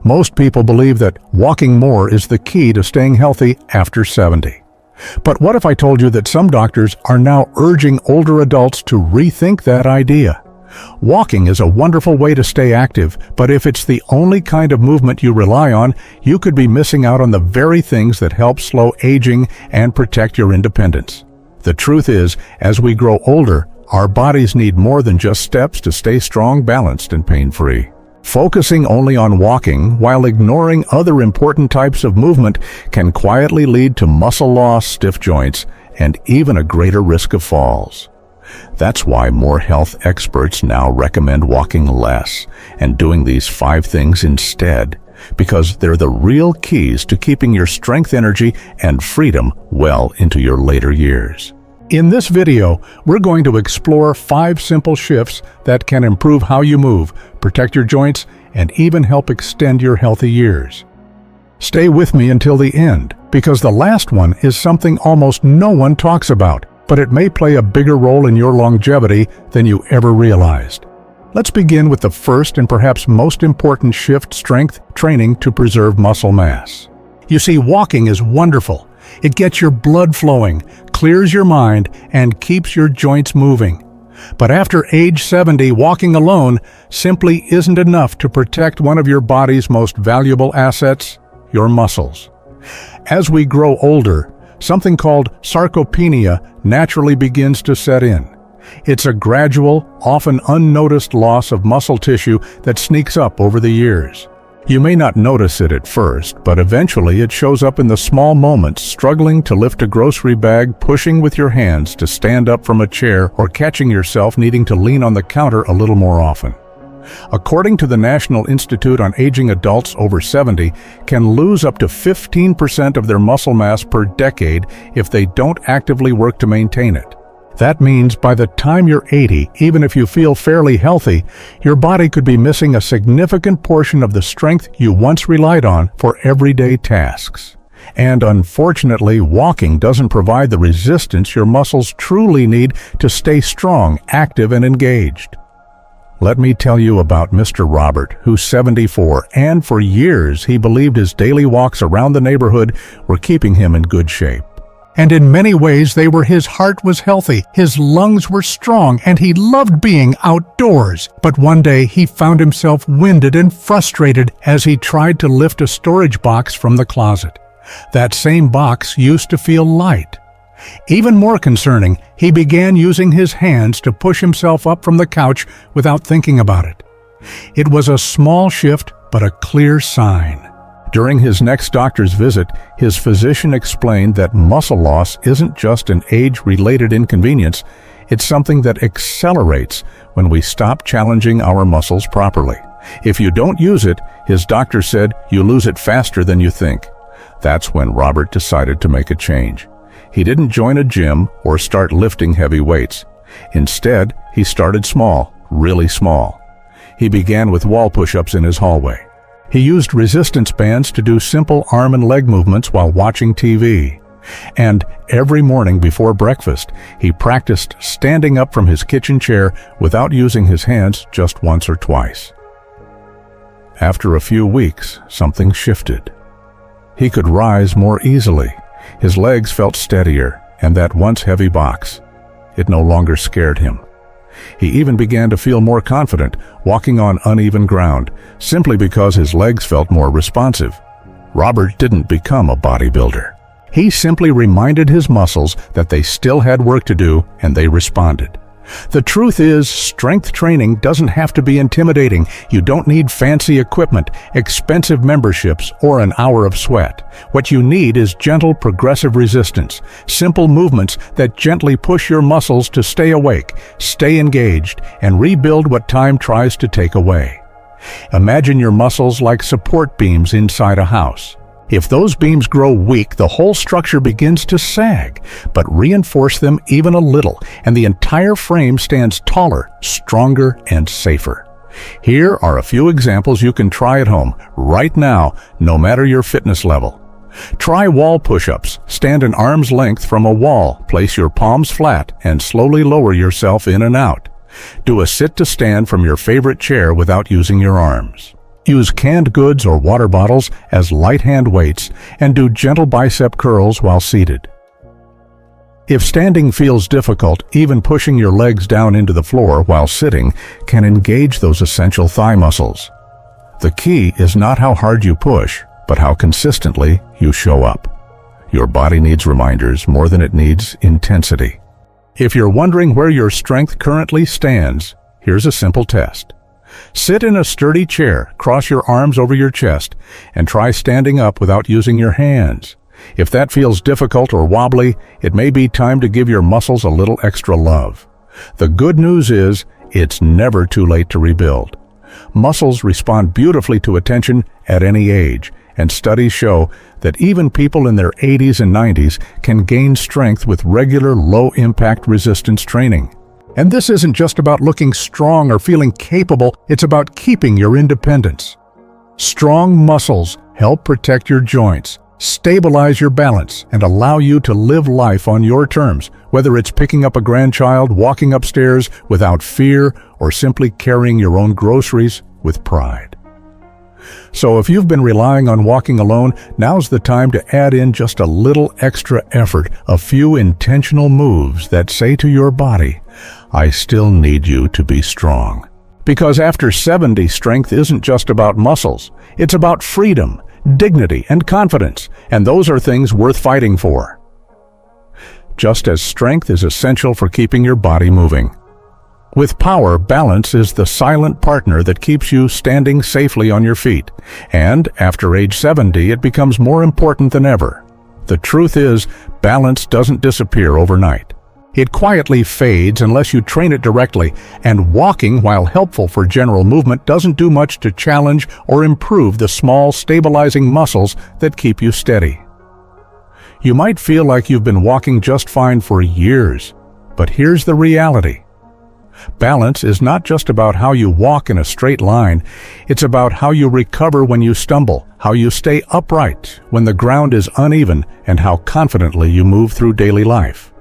Most people believe that walking more is the key to staying healthy after 70. But what if I told you that some doctors are now urging older adults to rethink that idea? Walking is a wonderful way to stay active, but if it's the only kind of movement you rely on, you could be missing out on the very things that help slow aging and protect your independence. The truth is, as we grow older, our bodies need more than just steps to stay strong, balanced, and pain-free. Focusing only on walking while ignoring other important types of movement can quietly lead to muscle loss, stiff joints, and even a greater risk of falls. That's why more health experts now recommend walking less and doing these 5 things instead, because they're the real keys to keeping your strength, energy, and freedom well into your later years. In this video, we're going to explore 5 simple shifts that can improve how you move, protect your joints, and even help extend your healthy years. Stay with me until the end, because the last one is something almost no one talks about, but it may play a bigger role in your longevity than you ever realized. Let's begin with the first and perhaps most important shift: strength training to preserve muscle mass. You see, walking is wonderful. It gets your blood flowing, clears your mind, and keeps your joints moving. But after age 70, walking alone simply isn't enough to protect one of your body's most valuable assets, your muscles. As we grow older, something called sarcopenia naturally begins to set in. It's a gradual, often unnoticed loss of muscle tissue that sneaks up over the years. You may not notice it at first, but eventually it shows up in the small moments: struggling to lift a grocery bag, pushing with your hands to stand up from a chair, or catching yourself needing to lean on the counter a little more often. According to the National Institute on Aging, adults over 70 can lose up to 15% of their muscle mass per decade if they don't actively work to maintain it. That means by the time you're 80, even if you feel fairly healthy, your body could be missing a significant portion of the strength you once relied on for everyday tasks. And unfortunately, walking doesn't provide the resistance your muscles truly need to stay strong, active, and engaged. Let me tell you about Mr. Robert, who's 74, and for years he believed his daily walks around the neighborhood were keeping him in good shape. And in many ways they were. His heart was healthy, his lungs were strong, and he loved being outdoors. But one day he found himself winded and frustrated as he tried to lift a storage box from the closet. That same box used to feel light. Even more concerning, he began using his hands to push himself up from the couch without thinking about it. It was a small shift, but a clear sign. During his next doctor's visit, his physician explained that muscle loss isn't just an age-related inconvenience, it's something that accelerates when we stop challenging our muscles properly. If you don't use it, his doctor said, you lose it faster than you think. That's when Robert decided to make a change. He didn't join a gym or start lifting heavy weights. Instead, he started small, really small. He began with wall push-ups in his hallway. He used resistance bands to do simple arm and leg movements while watching TV. And every morning before breakfast, he practiced standing up from his kitchen chair without using his hands just once or twice. After a few weeks, something shifted. He could rise more easily. His legs felt steadier, and that once heavy box, it no longer scared him. He even began to feel more confident, walking on uneven ground, simply because his legs felt more responsive. Robert didn't become a bodybuilder. He simply reminded his muscles that they still had work to do, and they responded. The truth is, strength training doesn't have to be intimidating. You don't need fancy equipment, expensive memberships, or an hour of sweat. What you need is gentle, progressive resistance, simple movements that gently push your muscles to stay awake, stay engaged, and rebuild what time tries to take away. Imagine your muscles like support beams inside a house. If those beams grow weak, the whole structure begins to sag, but reinforce them even a little, and the entire frame stands taller, stronger, and safer. Here are a few examples you can try at home, right now, no matter your fitness level. Try wall push-ups. Stand an arm's length from a wall, place your palms flat, and slowly lower yourself in and out. Do a sit to stand from your favorite chair without using your arms. Use canned goods or water bottles as light hand weights and do gentle bicep curls while seated. If standing feels difficult, even pushing your legs down into the floor while sitting can engage those essential thigh muscles. The key is not how hard you push, but how consistently you show up. Your body needs reminders more than it needs intensity. If you're wondering where your strength currently stands, here's a simple test. Sit in a sturdy chair, cross your arms over your chest, and try standing up without using your hands. If that feels difficult or wobbly, it may be time to give your muscles a little extra love. The good news is, it's never too late to rebuild. Muscles respond beautifully to attention at any age, and studies show that even people in their 80s and 90s can gain strength with regular low-impact resistance training. And this isn't just about looking strong or feeling capable, it's about keeping your independence. Strong muscles help protect your joints, stabilize your balance, and allow you to live life on your terms, whether it's picking up a grandchild, walking upstairs without fear, or simply carrying your own groceries with pride. So if you've been relying on walking alone, now's the time to add in just a little extra effort, a few intentional moves that say to your body, I still need you to be strong. Because after 70, strength isn't just about muscles. It's about freedom, dignity, and confidence, and those are things worth fighting for. Just as strength is essential for keeping your body moving. With power, balance is the silent partner that keeps you standing safely on your feet. And after age 70, it becomes more important than ever. The truth is, balance doesn't disappear overnight. It quietly fades unless you train it directly, and walking, while helpful for general movement, doesn't do much to challenge or improve the small, stabilizing muscles that keep you steady. You might feel like you've been walking just fine for years, but here's the reality. Balance is not just about how you walk in a straight line, it's about how you recover when you stumble, how you stay upright when the ground is uneven, and how confidently you move through daily life.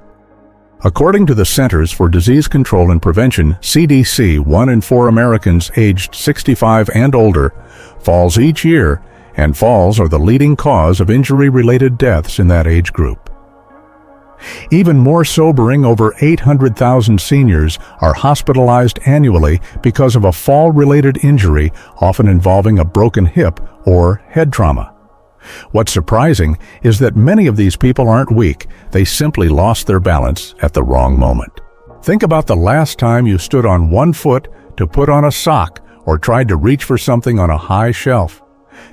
According to the Centers for Disease Control and Prevention, CDC, 1 in 4 Americans aged 65 and older falls each year, and falls are the leading cause of injury-related deaths in that age group. Even more sobering, over 800,000 seniors are hospitalized annually because of a fall-related injury, often involving a broken hip or head trauma. What's surprising is that many of these people aren't weak, they simply lost their balance at the wrong moment. Think about the last time you stood on one foot to put on a sock or tried to reach for something on a high shelf.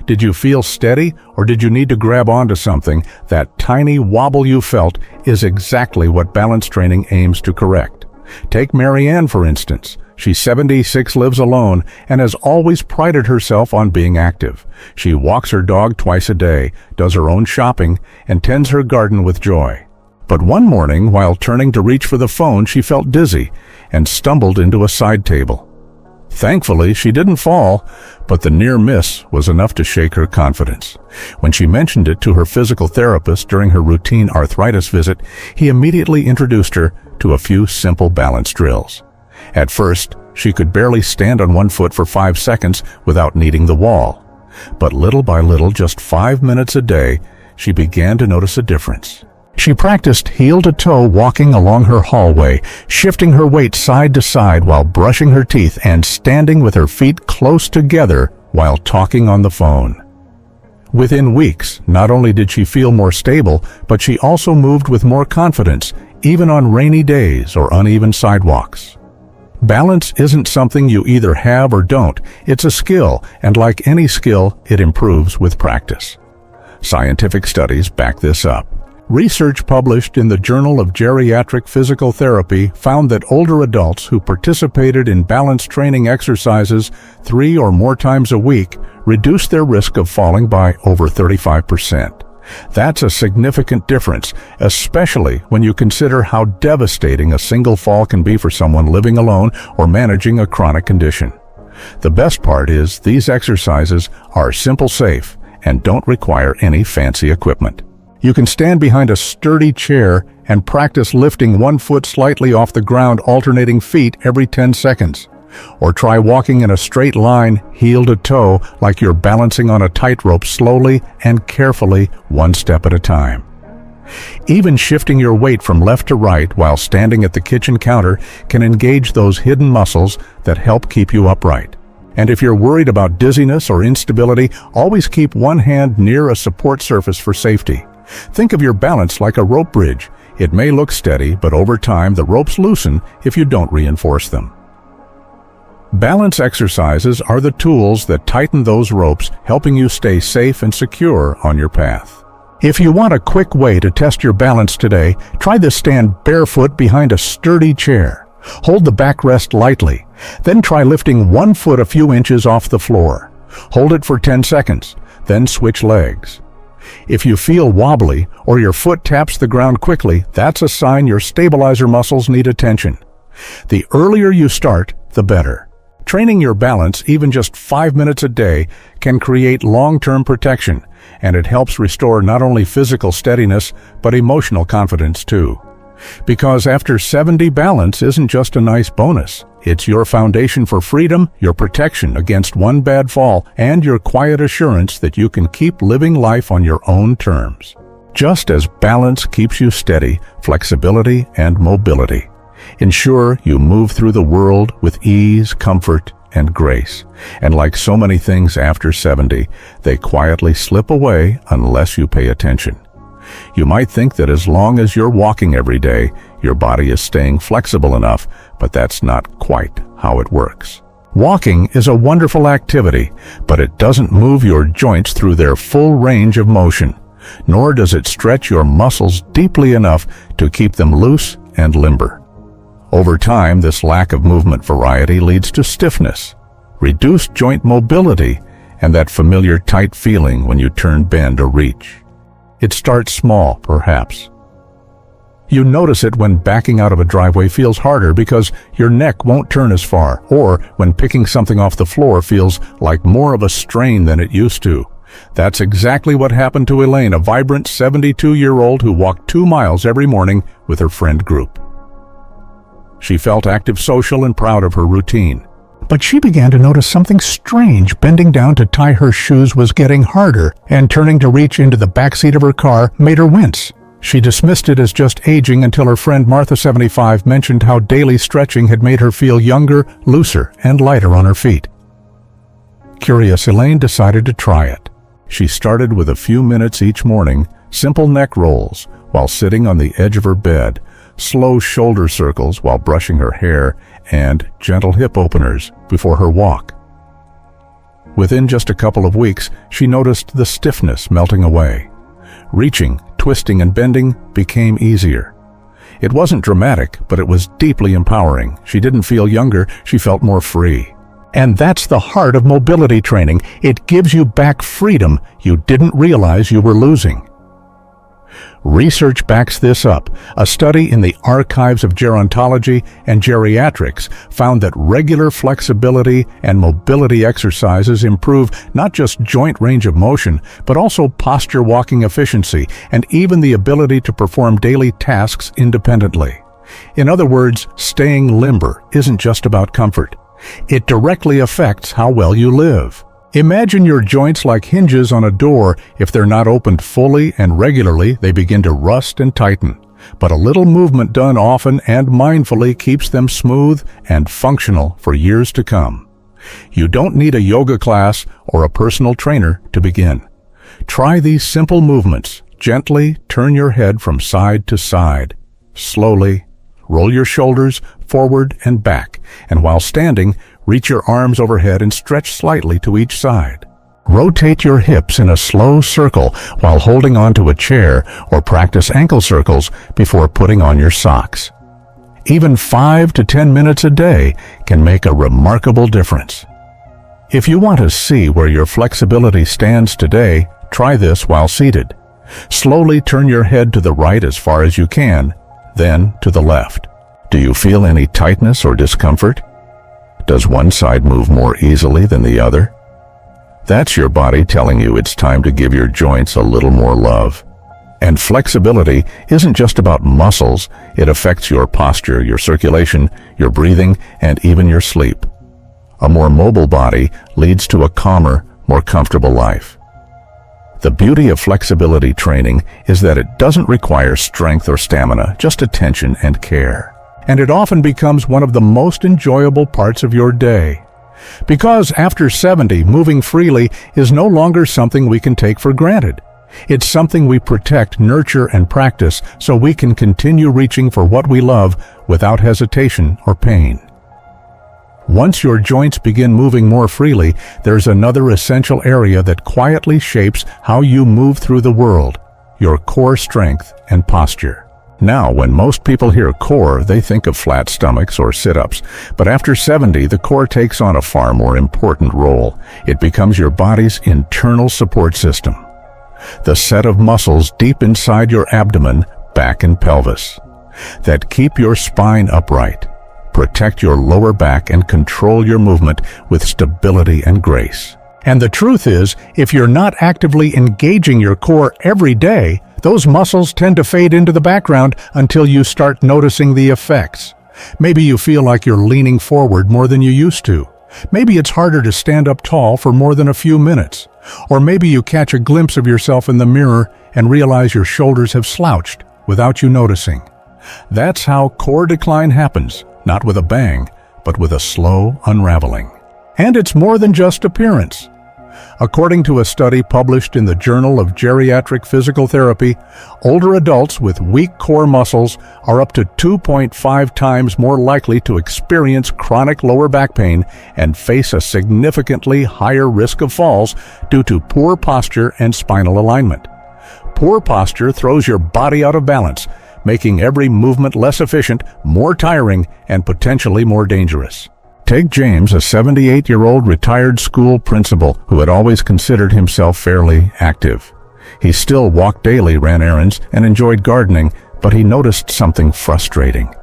Did you feel steady, or did you need to grab onto something? That tiny wobble you felt is exactly what balance training aims to correct. Take Marianne, for instance. She's 76, lives alone, and has always prided herself on being active. She walks her dog twice a day, does her own shopping, and tends her garden with joy. But one morning, while turning to reach for the phone, she felt dizzy and stumbled into a side table. Thankfully, she didn't fall, but the near miss was enough to shake her confidence. When she mentioned it to her physical therapist during her routine arthritis visit, he immediately introduced her to a few simple balance drills. At first, she could barely stand on one foot for 5 seconds without needing the wall. But little by little, just 5 minutes a day, she began to notice a difference. She practiced heel-to-toe walking along her hallway, shifting her weight side to side while brushing her teeth and standing with her feet close together while talking on the phone. Within weeks, not only did she feel more stable, but she also moved with more confidence, even on rainy days or uneven sidewalks. Balance isn't something you either have or don't. It's a skill, and like any skill, it improves with practice. Scientific studies back this up. Research published in the Journal of Geriatric Physical Therapy found that older adults who participated in balance training exercises 3 or more times a week reduced their risk of falling by over 35%. That's a significant difference, especially when you consider how devastating a single fall can be for someone living alone or managing a chronic condition. The best part is these exercises are simple, safe, and don't require any fancy equipment. You can stand behind a sturdy chair and practice lifting one foot slightly off the ground, alternating feet every 10 seconds. Or try walking in a straight line, heel to toe, like you're balancing on a tightrope, slowly and carefully, one step at a time. Even shifting your weight from left to right while standing at the kitchen counter can engage those hidden muscles that help keep you upright. And if you're worried about dizziness or instability, always keep one hand near a support surface for safety. Think of your balance like a rope bridge. It may look steady, but over time the ropes loosen if you don't reinforce them. Balance exercises are the tools that tighten those ropes, helping you stay safe and secure on your path. If you want a quick way to test your balance today, try this: stand barefoot behind a sturdy chair. Hold the backrest lightly. Then try lifting one foot a few inches off the floor. Hold it for 10 seconds, then switch legs. If you feel wobbly or your foot taps the ground quickly, that's a sign your stabilizer muscles need attention. The earlier you start, the better. Training your balance, even just 5 minutes a day, can create long-term protection, and it helps restore not only physical steadiness, but emotional confidence too. Because after 70, balance isn't just a nice bonus. It's your foundation for freedom, your protection against one bad fall, and your quiet assurance that you can keep living life on your own terms. Just as balance keeps you steady, flexibility and mobility ensure you move through the world with ease, comfort, and grace. And like so many things after 70, they quietly slip away unless you pay attention. You might think that as long as you're walking every day, your body is staying flexible enough, but that's not quite how it works. Walking is a wonderful activity, but it doesn't move your joints through their full range of motion, nor does it stretch your muscles deeply enough to keep them loose and limber. Over time, this lack of movement variety leads to stiffness, reduced joint mobility, and that familiar tight feeling when you turn, bend, or reach. It starts small, perhaps. You notice it when backing out of a driveway feels harder because your neck won't turn as far, or when picking something off the floor feels like more of a strain than it used to. That's exactly what happened to Elaine, a vibrant 72-year-old who walked 2 miles every morning with her friend group. She felt active, social, and proud of her routine. But she began to notice something strange. Bending down to tie her shoes was getting harder, and turning to reach into the backseat of her car made her wince. She dismissed it as just aging until her friend Martha, 75, mentioned how daily stretching had made her feel younger, looser, and lighter on her feet. Curious, Elaine decided to try it. She started with a few minutes each morning, simple neck rolls while sitting on the edge of her bed, slow shoulder circles while brushing her hair, and gentle hip openers before her walk. Within just a couple of weeks, she noticed the stiffness melting away. Reaching, twisting, and bending became easier. It wasn't dramatic, but it was deeply empowering. She didn't feel younger, she felt more free. And that's the heart of mobility training. It gives you back freedom you didn't realize you were losing. Research backs this up. A study in the Archives of Gerontology and Geriatrics found that regular flexibility and mobility exercises improve not just joint range of motion, but also posture, walking efficiency, and even the ability to perform daily tasks independently. In other words, staying limber isn't just about comfort. It directly affects how well you live. Imagine your joints like hinges on a door. If they're not opened fully and regularly, they begin to rust and tighten. But a little movement done often and mindfully keeps them smooth and functional for years to come. You don't need a yoga class or a personal trainer to begin. Try these simple movements. Gently turn your head from side to side. Slowly roll your shoulders forward and back, and while standing, reach your arms overhead and stretch slightly to each side. Rotate your hips in a slow circle while holding onto a chair, or practice ankle circles before putting on your socks. Even 5 to 10 minutes a day can make a remarkable difference. If you want to see where your flexibility stands today, try this while seated. Slowly turn your head to the right as far as you can, then to the left. Do you feel any tightness or discomfort? Does one side move more easily than the other? That's your body telling you it's time to give your joints a little more love. And flexibility isn't just about muscles. It affects your posture, your circulation, your breathing, and even your sleep. A more mobile body leads to a calmer, more comfortable life. The beauty of flexibility training is that it doesn't require strength or stamina, just attention and care. And it often becomes one of the most enjoyable parts of your day. Because after 70, moving freely is no longer something we can take for granted. It's something we protect, nurture, and practice so we can continue reaching for what we love without hesitation or pain. Once your joints begin moving more freely, there's another essential area that quietly shapes how you move through the world: your core strength and posture. Now, when most people hear core, they think of flat stomachs or sit-ups. But after 70, the core takes on a far more important role. It becomes your body's internal support system. The set of muscles deep inside your abdomen, back, and pelvis that keep your spine upright, protect your lower back, and control your movement with stability and grace. And the truth is, if you're not actively engaging your core every day, those muscles tend to fade into the background until you start noticing the effects. Maybe you feel like you're leaning forward more than you used to. Maybe it's harder to stand up tall for more than a few minutes. Or maybe you catch a glimpse of yourself in the mirror and realize your shoulders have slouched without you noticing. That's how core decline happens, not with a bang, but with a slow unraveling. And it's more than just appearance. According to a study published in the Journal of Geriatric Physical Therapy, older adults with weak core muscles are up to 2.5 times more likely to experience chronic lower back pain and face a significantly higher risk of falls due to poor posture and spinal alignment. Poor posture throws your body out of balance, making every movement less efficient, more tiring, and potentially more dangerous. Take James, a 78-year-old retired school principal who had always considered himself fairly active. He still walked daily, ran errands, and enjoyed gardening, but he noticed something frustrating.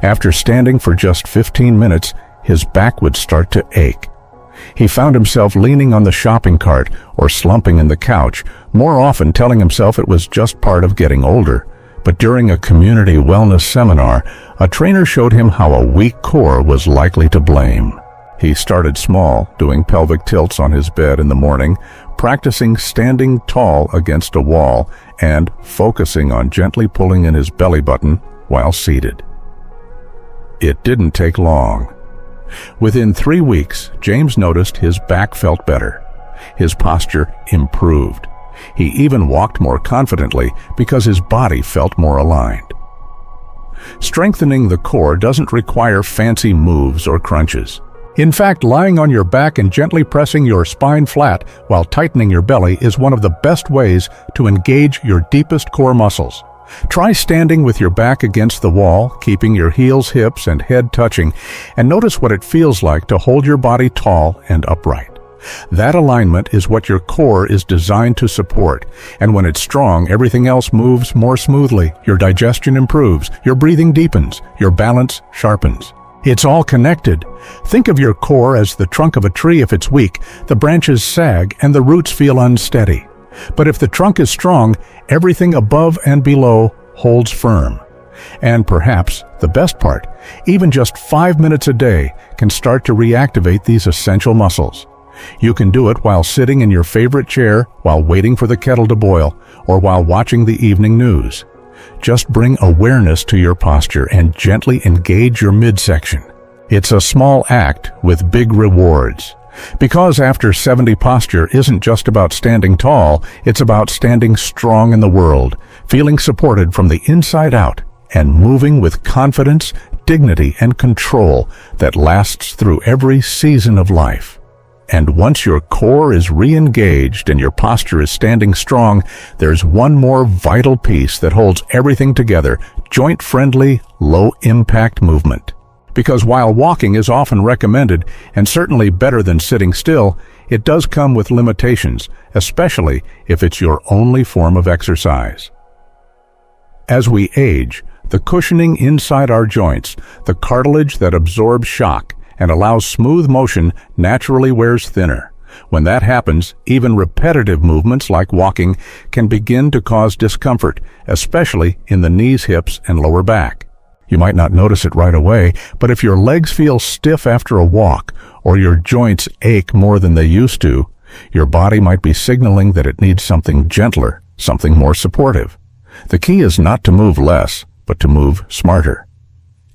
After standing for just 15 minutes, his back would start to ache. He found himself leaning on the shopping cart or slumping in the couch, more often telling himself it was just part of getting older. But during a community wellness seminar, a trainer showed him how a weak core was likely to blame. He started small, doing pelvic tilts on his bed in the morning, practicing standing tall against a wall, and focusing on gently pulling in his belly button while seated. It didn't take long. Within 3 weeks, James noticed his back felt better. His posture improved. He even walked more confidently because his body felt more aligned. Strengthening the core doesn't require fancy moves or crunches. In fact, lying on your back and gently pressing your spine flat while tightening your belly is one of the best ways to engage your deepest core muscles. Try standing with your back against the wall, keeping your heels, hips, and head touching, and notice what it feels like to hold your body tall and upright. That alignment is what your core is designed to support, and when it's strong, everything else moves more smoothly. Your digestion improves, your breathing deepens, your balance sharpens. It's all connected. Think of your core as the trunk of a tree. If it's weak, the branches sag and the roots feel unsteady. But if the trunk is strong, everything above and below holds firm. And perhaps the best part, even just 5 minutes a day can start to reactivate these essential muscles. You can do it while sitting in your favorite chair, while waiting for the kettle to boil, or while watching the evening news. Just bring awareness to your posture and gently engage your midsection. It's a small act with big rewards. Because after 70 posture isn't just about standing tall, it's about standing strong in the world, feeling supported from the inside out, and moving with confidence, dignity, and control that lasts through every season of life. And once your core is re-engaged and your posture is standing strong, there's one more vital piece that holds everything together: joint-friendly, low-impact movement. Because while walking is often recommended, and certainly better than sitting still, it does come with limitations, especially if it's your only form of exercise. As we age, the cushioning inside our joints, the cartilage that absorbs shock and allows smooth motion, naturally wears thinner. When that happens, even repetitive movements like walking can begin to cause discomfort, especially in the knees, hips, and lower back. You might not notice it right away, but if your legs feel stiff after a walk, or your joints ache more than they used to, your body might be signaling that it needs something gentler, something more supportive. The key is not to move less, but to move smarter.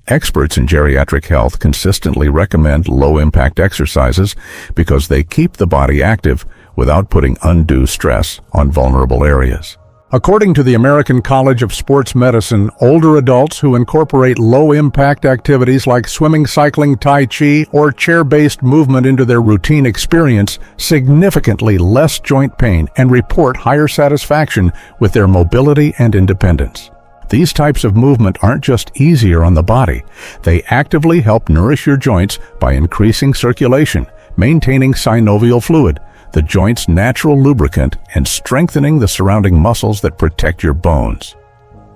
Experts in geriatric health consistently recommend low-impact exercises because they keep the body active without putting undue stress on vulnerable areas. According to the American College of Sports Medicine, older adults who incorporate low-impact activities like swimming, cycling, tai chi, or chair-based movement into their routine experience significantly less joint pain and report higher satisfaction with their mobility and independence. These types of movement aren't just easier on the body. They actively help nourish your joints by increasing circulation, maintaining synovial fluid, the joint's natural lubricant, and strengthening the surrounding muscles that protect your bones.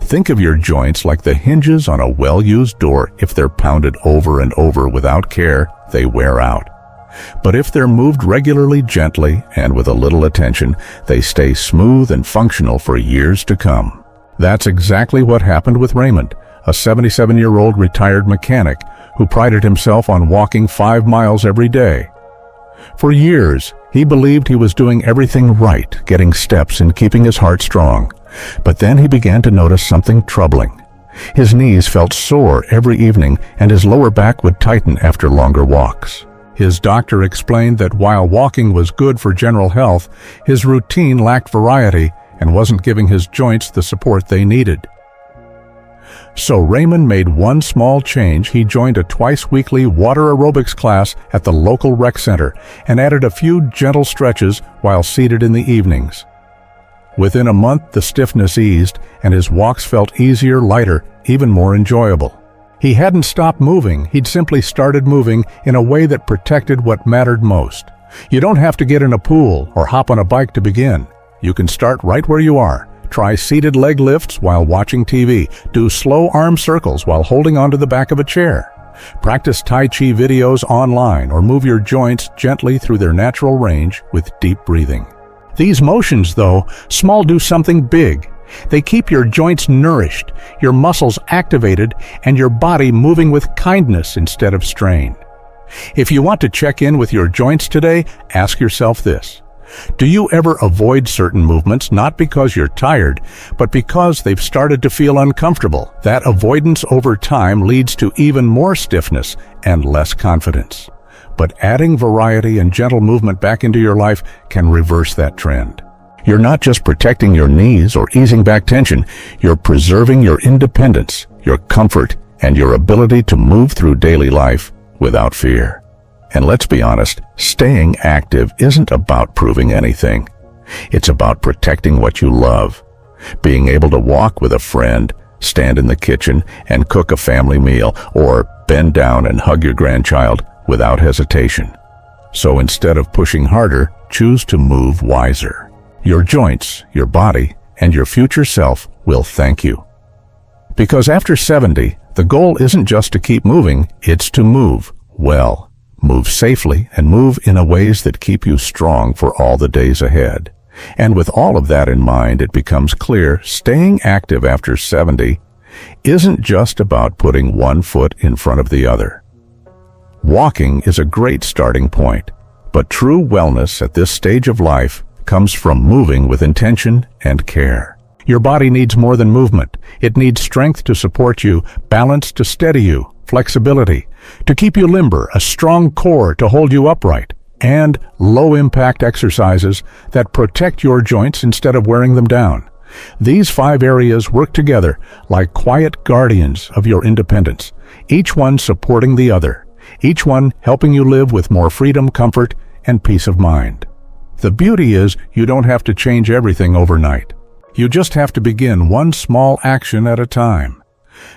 Think of your joints like the hinges on a well-used door. If they're pounded over and over without care, they wear out. But if they're moved regularly, gently, and with a little attention, they stay smooth and functional for years to come. That's exactly what happened with Raymond, a 77-year-old retired mechanic who prided himself on walking 5 miles every day. For years, he believed he was doing everything right, getting steps and keeping his heart strong. But then he began to notice something troubling. His knees felt sore every evening, and his lower back would tighten after longer walks. His doctor explained that while walking was good for general health, his routine lacked variety and wasn't giving his joints the support they needed. So Raymond made one small change. He joined a twice-weekly water aerobics class at the local rec center and added a few gentle stretches while seated in the evenings. Within a month, the stiffness eased, and his walks felt easier, lighter, even more enjoyable. He hadn't stopped moving. He'd simply started moving in a way that protected what mattered most. You don't have to get in a pool or hop on a bike to begin. You can start right where you are. Try seated leg lifts while watching TV. Do slow arm circles while holding onto the back of a chair. Practice Tai Chi videos online or move your joints gently through their natural range with deep breathing. These motions, though small, do something big. They keep your joints nourished, your muscles activated, and your body moving with kindness instead of strain. If you want to check in with your joints today, ask yourself this. Do you ever avoid certain movements not because you're tired, but because they've started to feel uncomfortable? That avoidance over time leads to even more stiffness and less confidence. But adding variety and gentle movement back into your life can reverse that trend. You're not just protecting your knees or easing back tension, you're preserving your independence, your comfort, and your ability to move through daily life without fear. And let's be honest, staying active isn't about proving anything. It's about protecting what you love. Being able to walk with a friend, stand in the kitchen and cook a family meal, or bend down and hug your grandchild without hesitation. So instead of pushing harder, choose to move wiser. Your joints, your body, and your future self will thank you. Because after 70, the goal isn't just to keep moving, it's to move well. Move safely and move in a ways that keep you strong for all the days ahead. And with all of that in mind, it becomes clear staying active after 70 isn't just about putting one foot in front of the other. Walking is a great starting point, but true wellness at this stage of life comes from moving with intention and care. Your body needs more than movement. It needs strength to support you, balance to steady you, flexibility to keep you limber, a strong core to hold you upright, and low-impact exercises that protect your joints instead of wearing them down. These 5 areas work together like quiet guardians of your independence, each one supporting the other, each one helping you live with more freedom, comfort, and peace of mind. The beauty is you don't have to change everything overnight. You just have to begin one small action at a time.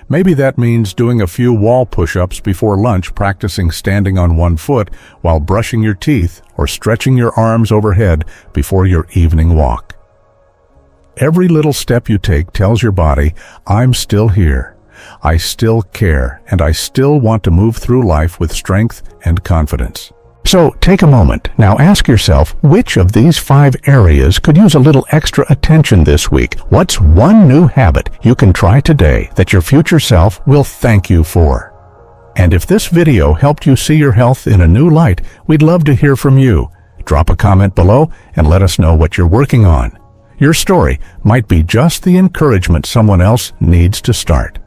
Maybe that means doing a few wall push-ups before lunch, practicing standing on one foot while brushing your teeth, or stretching your arms overhead before your evening walk. Every little step you take tells your body, I'm still here, I still care, and I still want to move through life with strength and confidence. So take a moment. Now ask yourself, which of these 5 areas could use a little extra attention this week? What's one new habit you can try today that your future self will thank you for? And if this video helped you see your health in a new light, we'd love to hear from you. Drop a comment below and let us know what you're working on. Your story might be just the encouragement someone else needs to start.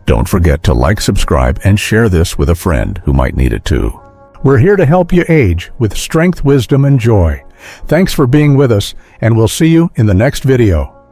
Don't forget to like, subscribe, and share this with a friend who might need it too. We're here to help you age with strength, wisdom, and joy. Thanks for being with us, and we'll see you in the next video.